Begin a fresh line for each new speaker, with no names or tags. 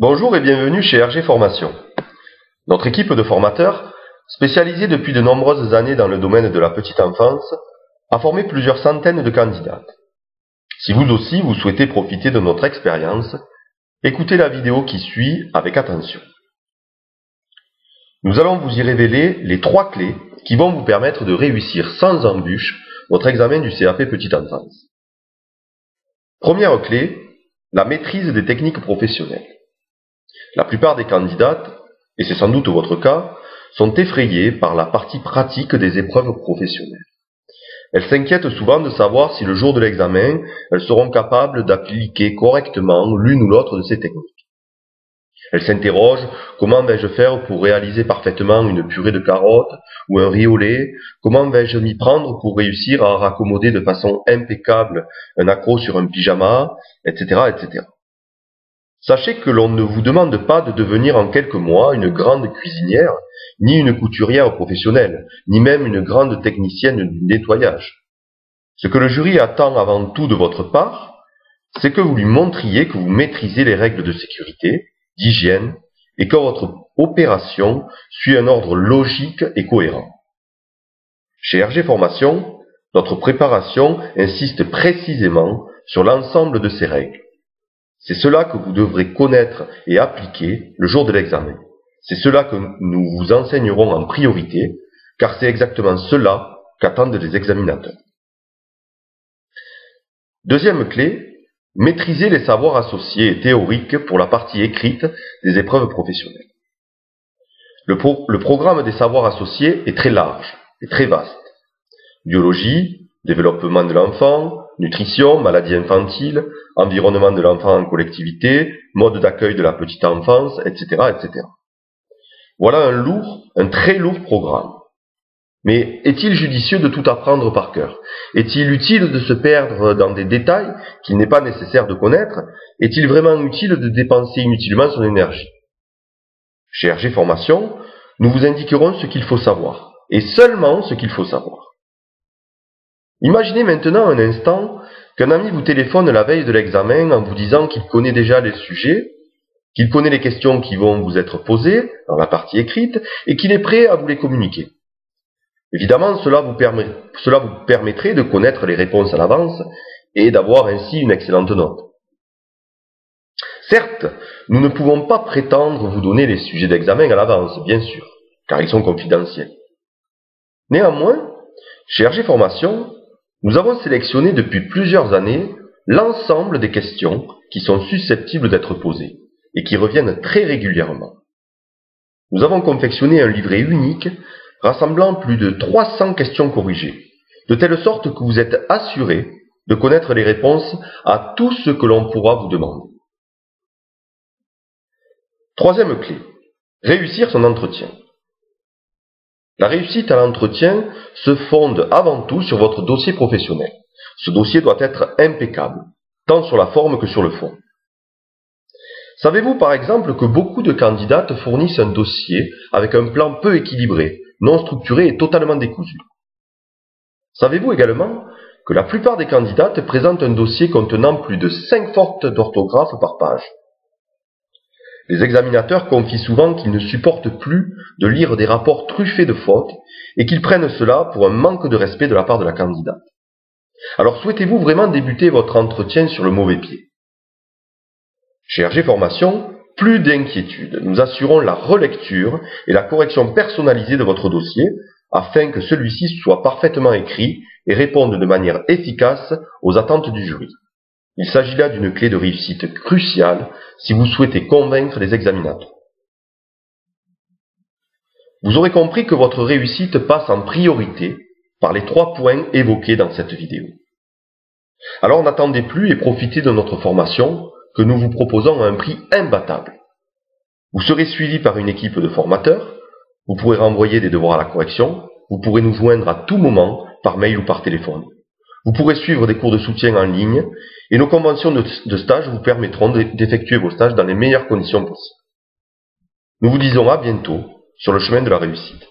Bonjour et bienvenue chez RG Formation. Notre équipe de formateurs, spécialisée depuis de nombreuses années dans le domaine de la petite enfance, a formé plusieurs centaines de candidates. Si vous aussi vous souhaitez profiter de notre expérience, écoutez la vidéo qui suit avec attention. Nous allons vous y révéler les 3 clés qui vont vous permettre de réussir sans embûche votre examen du CAP petite enfance. Première clé, la maîtrise des techniques professionnelles. La plupart des candidates, et c'est sans doute votre cas, sont effrayées par la partie pratique des épreuves professionnelles. Elles s'inquiètent souvent de savoir si le jour de l'examen, elles seront capables d'appliquer correctement l'une ou l'autre de ces techniques. Elles s'interrogent: comment vais-je faire pour réaliser parfaitement une purée de carottes ou un riz au lait? Comment vais-je m'y prendre pour réussir à raccommoder de façon impeccable un accroc sur un pyjama, etc., etc. Sachez que l'on ne vous demande pas de devenir en quelques mois une grande cuisinière, ni une couturière professionnelle, ni même une grande technicienne du nettoyage. Ce que le jury attend avant tout de votre part, c'est que vous lui montriez que vous maîtrisez les règles de sécurité, d'hygiène, et que votre opération suit un ordre logique et cohérent. Chez RG Formation, notre préparation insiste précisément sur l'ensemble de ces règles. C'est cela que vous devrez connaître et appliquer le jour de l'examen. C'est cela que nous vous enseignerons en priorité, car c'est exactement cela qu'attendent les examinateurs. Deuxième clé, maîtriser les savoirs associés et théoriques pour la partie écrite des épreuves professionnelles. Le programme des savoirs associés est très large et très vaste. Biologie, développement de l'enfant, nutrition, maladies infantiles, environnement de l'enfant en collectivité, mode d'accueil de la petite enfance, etc., etc. Voilà un très lourd programme. Mais est-il judicieux de tout apprendre par cœur? Est-il utile de se perdre dans des détails qu'il n'est pas nécessaire de connaître? Est-il vraiment utile de dépenser inutilement son énergie? Chez RG Formation, nous vous indiquerons ce qu'il faut savoir, et seulement ce qu'il faut savoir. Imaginez maintenant un instant qu'un ami vous téléphone la veille de l'examen en vous disant qu'il connaît déjà les sujets, qu'il connaît les questions qui vont vous être posées dans la partie écrite et qu'il est prêt à vous les communiquer. Évidemment, cela vous permettrait de connaître les réponses à l'avance et d'avoir ainsi une excellente note. Certes, nous ne pouvons pas prétendre vous donner les sujets d'examen à l'avance, bien sûr, car ils sont confidentiels. Néanmoins, chez RG Formation, nous avons sélectionné depuis plusieurs années l'ensemble des questions qui sont susceptibles d'être posées et qui reviennent très régulièrement. Nous avons confectionné un livret unique rassemblant plus de 300 questions corrigées, de telle sorte que vous êtes assuré de connaître les réponses à tout ce que l'on pourra vous demander. Troisième clé, réussir son entretien. La réussite à l'entretien se fonde avant tout sur votre dossier professionnel. Ce dossier doit être impeccable, tant sur la forme que sur le fond. Savez-vous par exemple que beaucoup de candidates fournissent un dossier avec un plan peu équilibré, non structuré et totalement décousu? Savez-vous également que la plupart des candidates présentent un dossier contenant plus de 5 fautes d'orthographe par page? Les examinateurs confient souvent qu'ils ne supportent plus de lire des rapports truffés de fautes et qu'ils prennent cela pour un manque de respect de la part de la candidate. Alors souhaitez-vous vraiment débuter votre entretien sur le mauvais pied? Chez RG Formation, plus d'inquiétude. Nous assurons la relecture et la correction personnalisée de votre dossier afin que celui-ci soit parfaitement écrit et réponde de manière efficace aux attentes du jury. Il s'agit là d'une clé de réussite cruciale si vous souhaitez convaincre les examinateurs. Vous aurez compris que votre réussite passe en priorité par les 3 points évoqués dans cette vidéo. Alors n'attendez plus et profitez de notre formation que nous vous proposons à un prix imbattable. Vous serez suivi par une équipe de formateurs, vous pourrez renvoyer des devoirs à la correction, vous pourrez nous joindre à tout moment par mail ou par téléphone. Vous pourrez suivre des cours de soutien en ligne et nos conventions de stage vous permettront d'effectuer vos stages dans les meilleures conditions possibles. Nous vous disons à bientôt sur le chemin de la réussite.